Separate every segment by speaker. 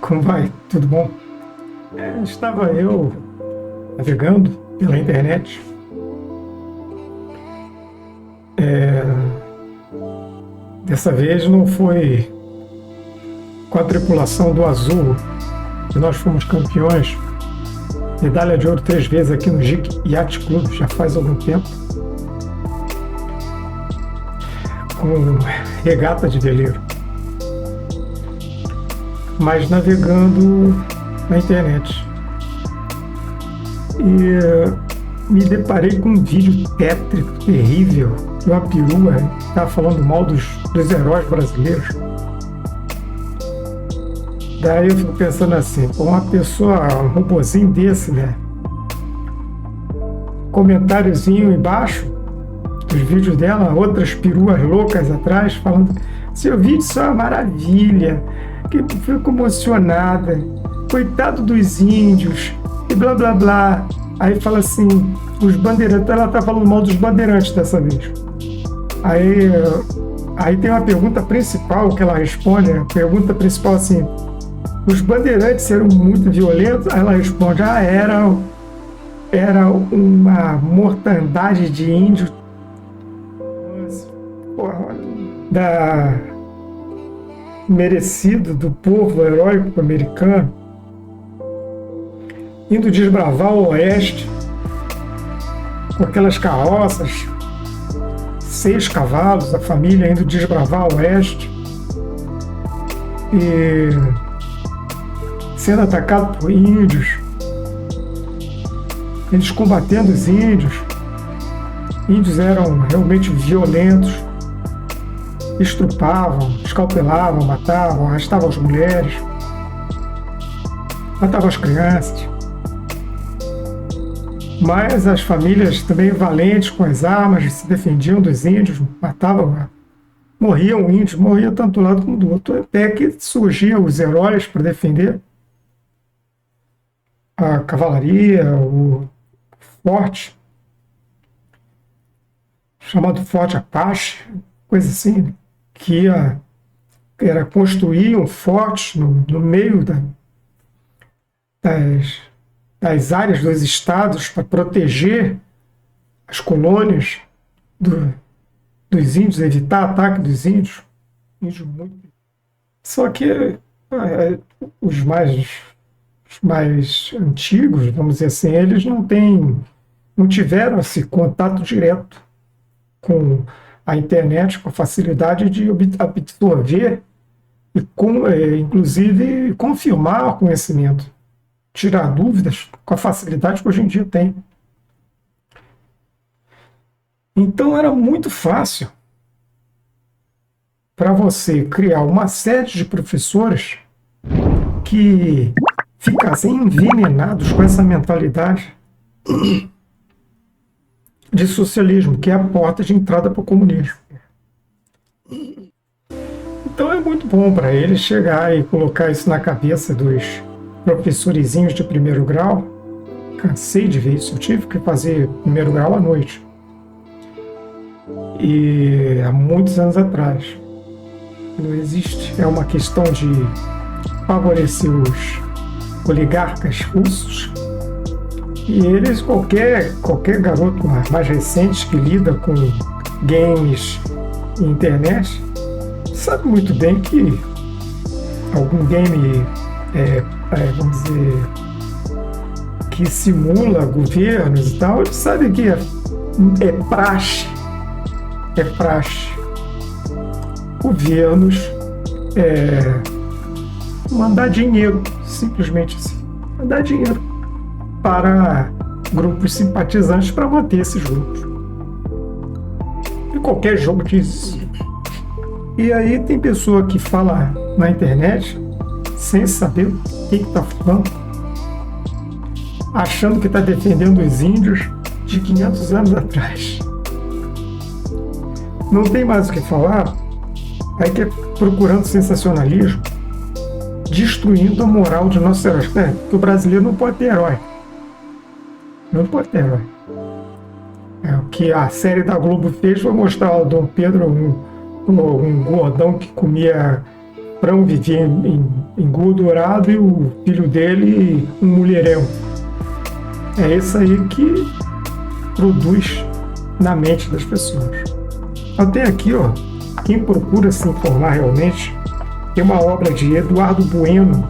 Speaker 1: Como vai? Tudo bom? Estava eu navegando pela internet. Dessa vez não foi com a tripulação do Azul que nós fomos campeões. Medalha de ouro 3 vezes aqui no GIC Yacht Club, já faz algum tempo. Com regata de veleiro. Mas navegando na internet. E me deparei com um vídeo tétrico, terrível, de uma perua que estava falando mal dos heróis brasileiros. Daí eu fico pensando assim, uma pessoa, um robozinho desse, né? Comentáriozinho embaixo dos vídeos dela, outras peruas loucas atrás, falando: seu vídeo é uma maravilha, que fico emocionada, coitado dos índios, e blá blá blá. Aí fala assim, os bandeirantes, ela tá falando mal dos bandeirantes dessa vez. Aí tem uma pergunta principal que ela responde, a pergunta principal assim: os bandeirantes eram muito violentos? Aí ela responde: era uma mortandade de índios merecido do povo heróico americano, indo desbravar o oeste com aquelas carroças, 6 cavalos, a família indo desbravar o oeste e sendo atacado por índios, eles combatendo os índios. Índios eram realmente violentos, estrupavam, escalpelavam, matavam, arrastavam as mulheres, matavam as crianças. Mas as famílias também valentes com as armas se defendiam dos índios, matavam, morriam índios, morria tanto do lado como do outro, até que surgiam os heróis para defender a cavalaria, o forte, chamado Forte Apache, coisa assim, que era construir um forte no meio das áreas dos estados para proteger as colônias dos índios, evitar ataque dos índios. Só que os mais antigos, vamos dizer assim, eles não tiveram esse contato direto com a internet, com a facilidade de absorver e, inclusive, confirmar o conhecimento, tirar dúvidas com a facilidade que hoje em dia tem. Então era muito fácil para você criar uma série de professores que ficassem envenenados com essa mentalidade de socialismo, que é a porta de entrada para o comunismo. Então é muito bom para eles chegar e colocar isso na cabeça dos professorizinhos de primeiro grau. Cansei de ver isso, eu tive que fazer primeiro grau à noite. E há muitos anos atrás. Não existe. É uma questão de favorecer os oligarcas russos. E eles, qualquer garoto mais recente que lida com games e internet, sabe muito bem que algum game, vamos dizer, que simula governos e tal, ele sabe que é praxe governos mandar dinheiro, simplesmente assim, mandar dinheiro para grupos simpatizantes para manter esses grupos. E qualquer jogo diz isso. E aí tem pessoa que fala na internet sem saber o que está falando, achando que está defendendo os índios de 500 anos atrás. Não tem mais o que falar, aí que é procurando sensacionalismo, destruindo a moral de nossos heróis. Porque o brasileiro não pode ter herói. Não pode ter herói. O que a série da Globo fez foi mostrar o Dom Pedro, um gordão que comia Prão vivia engordurado e o filho dele um mulherão. É isso aí que produz na mente das pessoas. Até aqui, ó, quem procura se informar realmente, tem uma obra de Eduardo Bueno.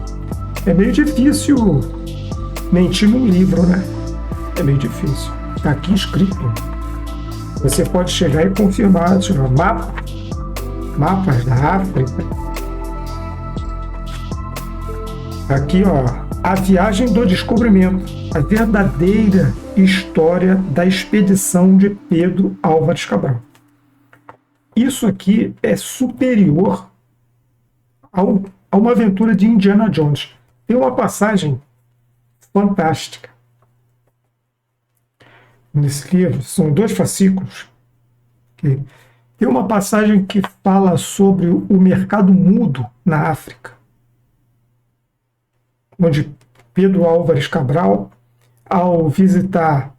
Speaker 1: É meio difícil mentir num livro, né? É meio difícil. Está aqui escrito. Você pode chegar e confirmar, mapas da África. Aqui, ó, A Viagem do Descobrimento, a verdadeira história da expedição de Pedro Álvares Cabral. Isso aqui é superior a uma aventura de Indiana Jones. Tem uma passagem fantástica nesse livro, são 2 fascículos. Tem uma passagem que fala sobre o mercado mudo na África, onde Pedro Álvares Cabral, ao visitar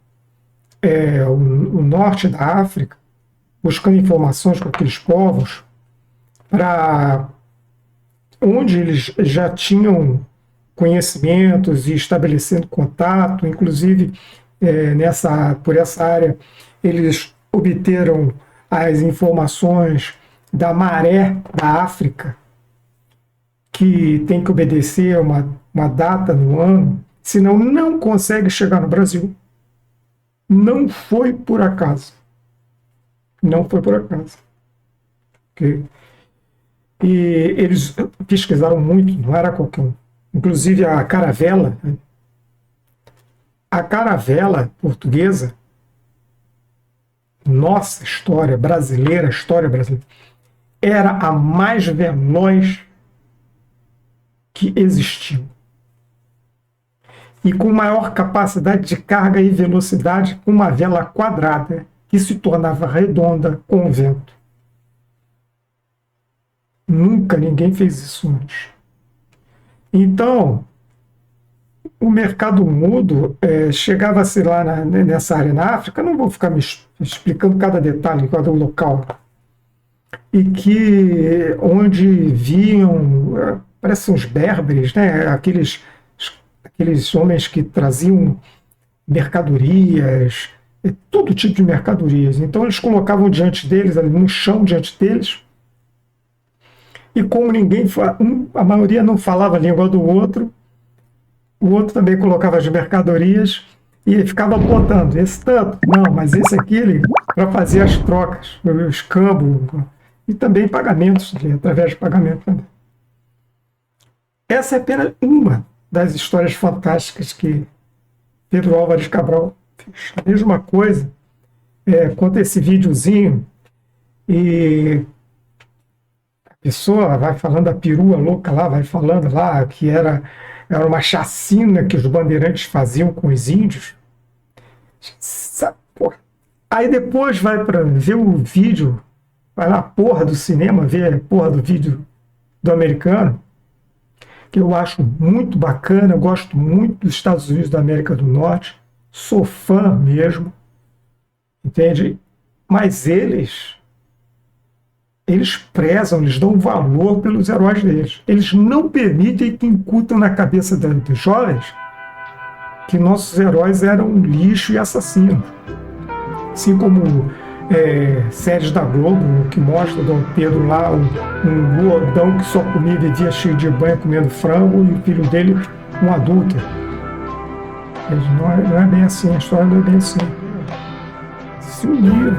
Speaker 1: o norte da África, buscando informações com aqueles povos, para onde eles já tinham conhecimentos e estabelecendo contato, inclusive por essa área eles obteram as informações da maré da África, que tem que obedecer uma data no ano, senão não consegue chegar no Brasil. Não foi por acaso. Não foi por acaso. Okay? E eles pesquisaram muito, não era qualquer um. Inclusive a caravela, né? A caravela portuguesa, nossa história brasileira, era a mais veloz que existiu. E com maior capacidade de carga e velocidade, com uma vela quadrada que se tornava redonda com o vento. Nunca ninguém fez isso antes. Então, o mercado mudo chegava-se lá nessa área na África, não vou ficar me explicando cada detalhe, cada local, e que onde viam, parecem uns berberes, né? Aqueles homens que traziam mercadorias, todo tipo de mercadorias. Então eles colocavam diante deles, ali no chão diante deles, e como a maioria não falava a língua do outro, o outro também colocava as mercadorias e ficava apontando, esse tanto, não, mas esse aqui para fazer as trocas, os câmbios, e também pagamentos, através de pagamento também. Essa é apenas uma das histórias fantásticas que Pedro Álvares Cabral fez. A mesma coisa, conta esse videozinho e a pessoa vai falando, a perua louca lá, vai falando lá que era uma chacina que os bandeirantes faziam com os índios. Aí depois vai para ver o vídeo, vai na porra do cinema, ver a porra do vídeo do americano, que eu acho muito bacana, eu gosto muito dos Estados Unidos da América do Norte, sou fã mesmo, entende? Mas eles prezam, eles dão valor pelos heróis deles. Eles não permitem que incutam na cabeça dos jovens que nossos heróis eram lixo e assassinos. Assim como séries da Globo, que mostra Dom Pedro lá, um gordão que só comia e vivia cheio de banho comendo frango, e o filho dele, um adúltero. Não é bem assim, a história não é bem assim. Se uniram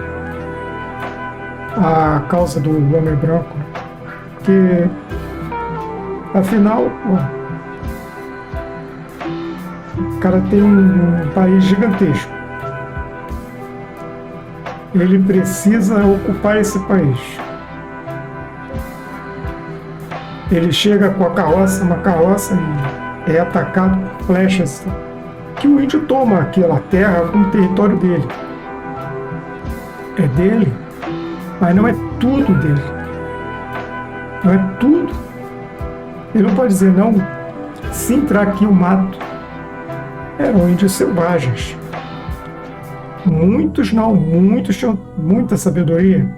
Speaker 1: a causa do homem branco, que afinal o cara tem um país gigantesco, ele precisa ocupar esse país, ele chega com uma carroça e é atacado por flechas, que o índio toma aquela terra como território dele, é dele, mas não é tudo dele. Não é tudo. Ele não pode dizer, não, se entrar aqui eu mato. Eram índios selvagens. Muitos tinham muita sabedoria.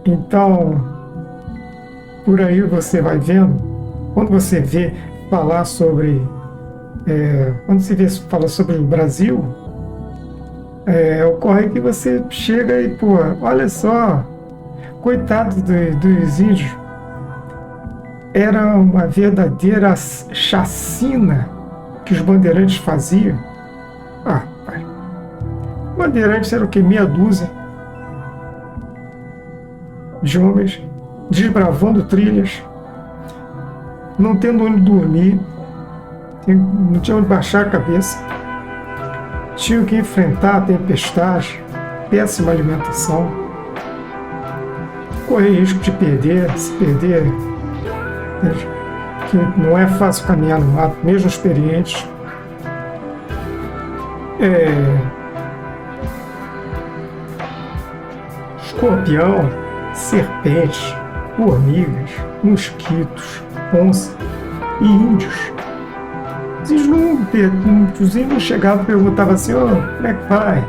Speaker 1: Então, por aí você vai vendo, quando você vê falar sobre, quando você vê falar sobre o Brasil, ocorre que você chega e, pô, olha só, coitado dos índios, era uma verdadeira chacina que os bandeirantes faziam. Ah, pai, bandeirantes eram o quê? Meia dúzia de homens desbravando trilhas, não tendo onde dormir, não tinha onde baixar a cabeça, tinham que enfrentar a tempestade, péssima alimentação, correr risco de perder, se perder, que não é fácil caminhar no mato, mesmo experientes. Escorpião, serpentes, formigas, mosquitos, onça e índios. Os índios chegavam e perguntavam assim: "Ô, como é que vai?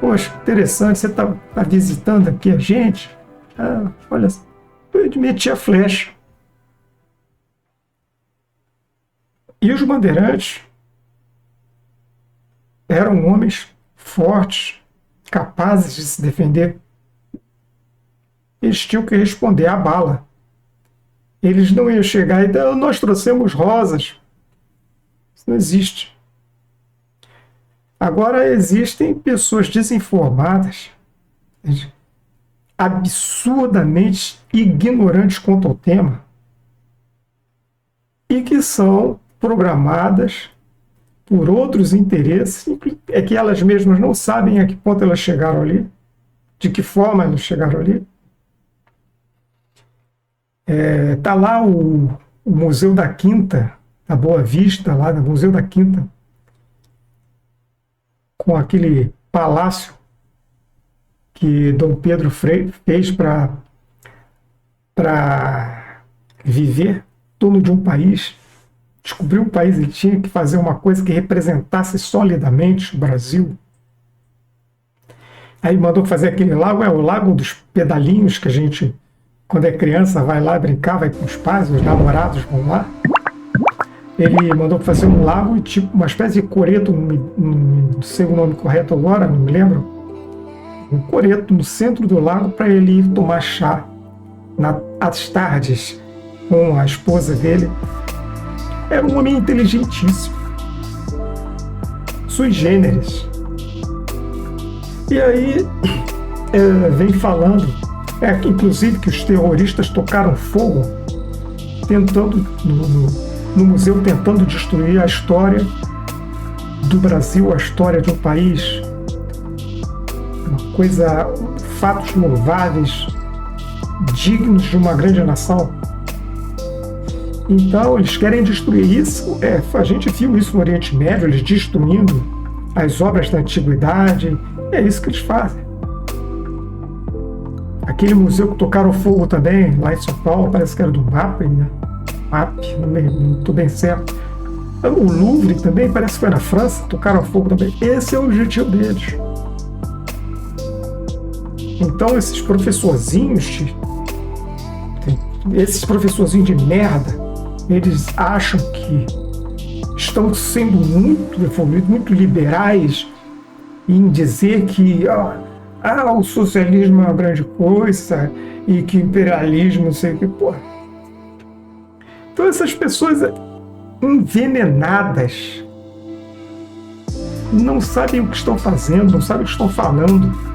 Speaker 1: Poxa, interessante, você tá visitando aqui a gente? Ah, olha, eu metia flecha." E os bandeirantes eram homens fortes, capazes de se defender. Eles tinham que responder à bala. Eles não iam chegar e dizer: "Nós trouxemos rosas." Isso não existe. Agora, existem pessoas desinformadas, absurdamente ignorantes quanto ao tema, e que são programadas por outros interesses, é que elas mesmas não sabem a que ponto elas chegaram ali, de que forma elas chegaram ali. Tá lá o Museu da Quinta, da Boa Vista, lá no Museu da Quinta, com aquele palácio que Dom Pedro fez para viver, dono de um país. Descobriu um país, ele tinha que fazer uma coisa que representasse solidamente o Brasil. Aí mandou fazer aquele lago, o Lago dos Pedalinhos, que a gente, quando é criança, vai lá brincar, vai com os pais, os namorados vão lá. Ele mandou fazer um lago, tipo uma espécie de coreto, não sei o nome correto agora, não me lembro. Um coreto no centro do lago para ele ir tomar chá às tardes com a esposa dele. Era um homem inteligentíssimo, sui generis. E aí vem falando, inclusive, que os terroristas tocaram fogo, tentando no museu, tentando destruir a história do Brasil, a história de um país, uma coisa, fatos louváveis, dignos de uma grande nação. Então, eles querem destruir isso. A gente viu isso no Oriente Médio, eles destruindo as obras da antiguidade. É isso que eles fazem. Aquele museu que tocaram fogo também, lá em São Paulo, parece que era do MAP, né? MAP, não estou bem certo. O Louvre também, parece que foi na França, tocaram fogo também. Esse é o objetivo deles. Então, esses professorzinhos de merda, eles acham que estão sendo muito evoluídos, muito liberais em dizer que o socialismo é uma grande coisa e que o imperialismo não sei o que. Porra. Então essas pessoas envenenadas não sabem o que estão fazendo, não sabem o que estão falando.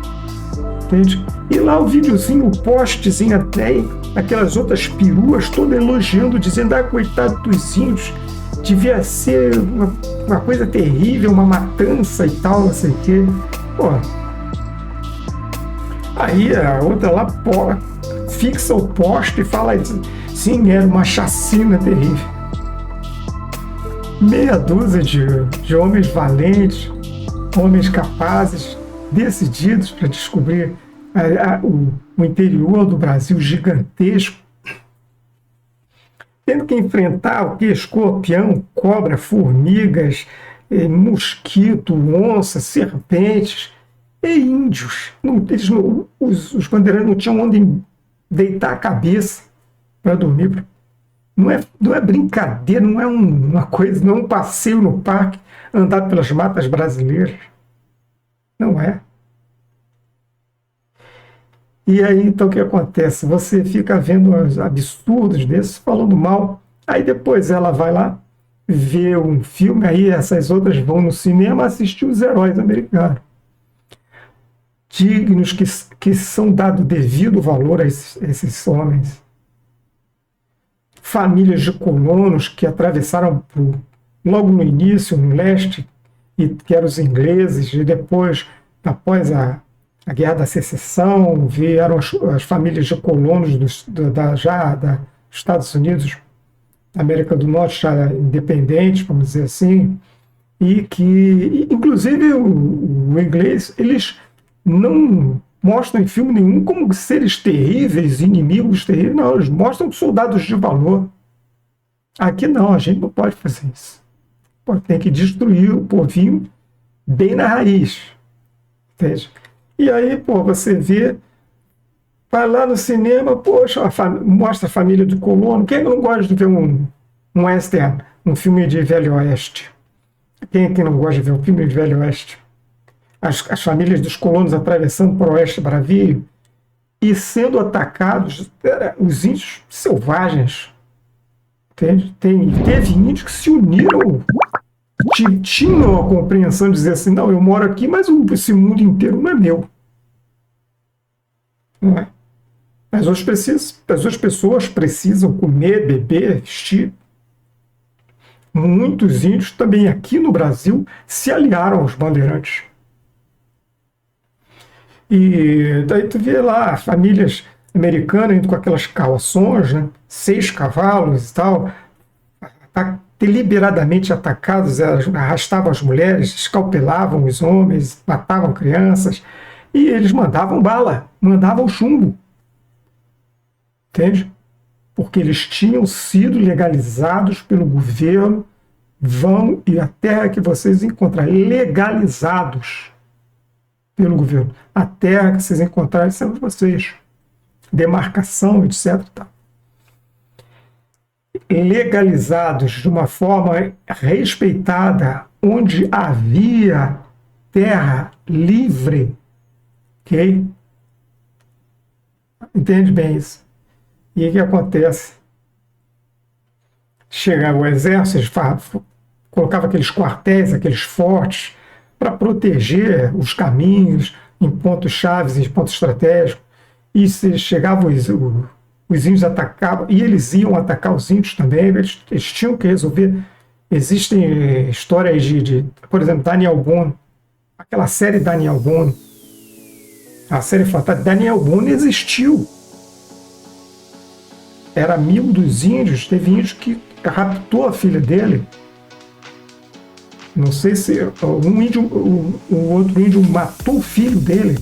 Speaker 1: Entende? E lá o videozinho, o postzinho até, aquelas outras peruas todas elogiando, dizendo: coitado dos índios, devia ser uma coisa terrível, uma matança e tal, não sei o quê. Pô. Aí a outra lá fixa o poste e fala: sim, era uma chacina terrível. Meia dúzia de homens valentes, homens capazes, decididos para descobrir o interior do Brasil gigantesco, tendo que enfrentar o que? Escorpião, cobra, formigas, mosquito, onça, serpentes. e índios. Os bandeirantes não tinham onde deitar a cabeça para dormir. Não é brincadeira, não é uma coisa, não é um passeio no parque andar pelas matas brasileiras. Não é. E aí, então, o que acontece? Você fica vendo os absurdos desses, falando mal. Aí depois ela vai lá, vê um filme, aí essas outras vão no cinema assistir os heróis americanos. Dignos que são dado devido valor a esses homens. Famílias de colonos que atravessaram logo no início, no leste, e que eram os ingleses, e depois, após a Guerra da Secessão, vieram as famílias de colonos dos Estados Unidos, América do Norte, já independentes, vamos dizer assim, e que, inclusive, o inglês, eles não mostram em filme nenhum como seres terríveis, inimigos terríveis, não, eles mostram soldados de valor. Aqui não, a gente não pode fazer isso. Tem que destruir o povinho bem na raiz. Entende? E aí, você vê, vai lá no cinema, poxa, mostra a família do colono. Quem não gosta de ver um western, um filme de Velho Oeste? Quem não gosta de ver um filme de Velho Oeste? As famílias dos colonos atravessando para o Oeste Bravio e sendo atacados, os índios selvagens. Entende? Teve índios que se uniram, tinham a compreensão de dizer assim, não, eu moro aqui, mas esse mundo inteiro não é meu. Não é? As outras pessoas precisam comer, beber, vestir. Muitos índios também aqui no Brasil se aliaram aos bandeirantes. E daí tu vê lá famílias americanas indo com aquelas carroções, né, 6 cavalos e tal, deliberadamente atacados, arrastavam as mulheres, escalpelavam os homens, matavam crianças, e eles mandavam bala, mandavam chumbo. Entende? Porque eles tinham sido legalizados pelo governo, vão e a terra que vocês encontrarem, legalizados pelo governo. A terra que vocês encontrarem são de vocês. Demarcação, etc. Legalizados de uma forma respeitada, onde havia terra livre. Ok? Entende bem isso? E o que acontece? Chegava o exército, colocava aqueles quartéis, aqueles fortes, para proteger os caminhos em pontos chaves, em pontos estratégicos. E se chegavam os índios atacavam, e eles iam atacar os índios também, eles tinham que resolver. Existem histórias por exemplo, Daniel Boone, aquela série Daniel Boone, a série fantástica. Daniel Boone existiu. Era amigo dos índios, teve índio que raptou a filha dele. Não sei se o outro índio matou o filho dele.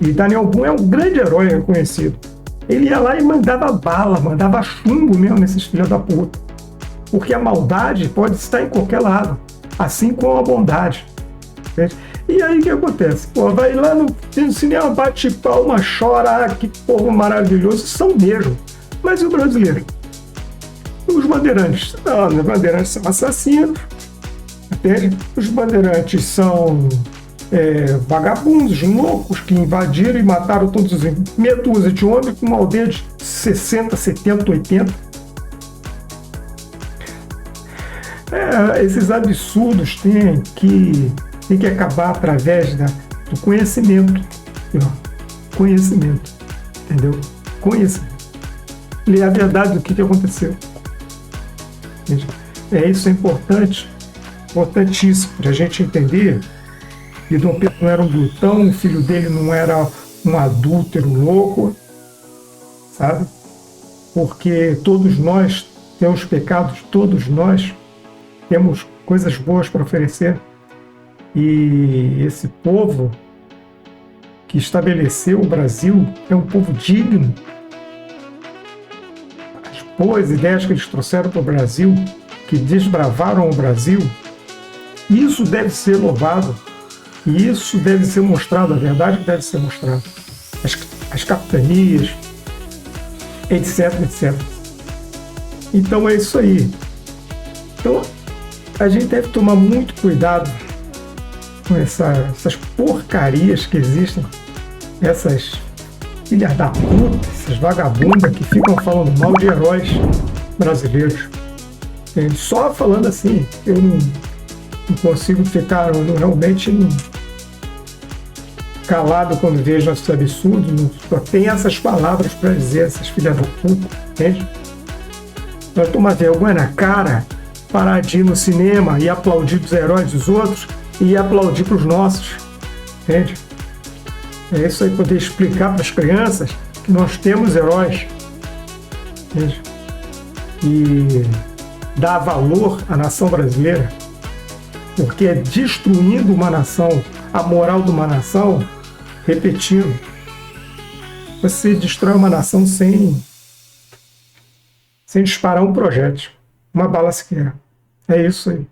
Speaker 1: E Daniel Boone é um grande herói reconhecido. Ele ia lá e mandava bala, mandava chumbo mesmo nesses filhos da puta. Porque a maldade pode estar em qualquer lado, assim como a bondade. Entende? E aí o que acontece? Vai lá no cinema, bate palma, chora, que povo maravilhoso, são mesmo. Mas e o brasileiro? Os bandeirantes? Não, os bandeirantes são assassinos. Entende? Os bandeirantes são vagabundos, loucos, que invadiram e mataram todos os meia dúzia de homens com uma aldeia de 60, 70, 80. Esses absurdos têm que acabar através do conhecimento. Conhecimento. Entendeu? Conhecimento. Ler a verdade do que aconteceu. Isso é importante, importantíssimo, para a gente entender que Dom Pedro não era um glutão, o filho dele não era um adúltero louco, sabe? Porque todos nós temos pecados, todos nós temos coisas boas para oferecer. E esse povo que estabeleceu o Brasil é um povo digno. As boas ideias que eles trouxeram para o Brasil, que desbravaram o Brasil, isso deve ser louvado. E isso deve ser mostrado, a verdade deve ser mostrada. As capitanias, etc, etc. Então é isso aí. Então a gente deve tomar muito cuidado com essas porcarias que existem, essas filhas da puta, essas vagabundas que ficam falando mal de heróis brasileiros. Só falando assim, eu não consigo ficar realmente calado quando vejo esses absurdos. Só tem essas palavras para dizer, essas filhas da puta, entende? Nós tomar vergonha na cara, parar de ir no cinema e aplaudir os heróis dos outros e aplaudir para os nossos, entende? É isso aí, poder explicar para as crianças que nós temos heróis, entende? E dar valor à nação brasileira, porque é destruindo uma nação, a moral de uma nação, repetindo. Você destrói uma nação sem disparar um projétil, uma bala sequer. É isso aí.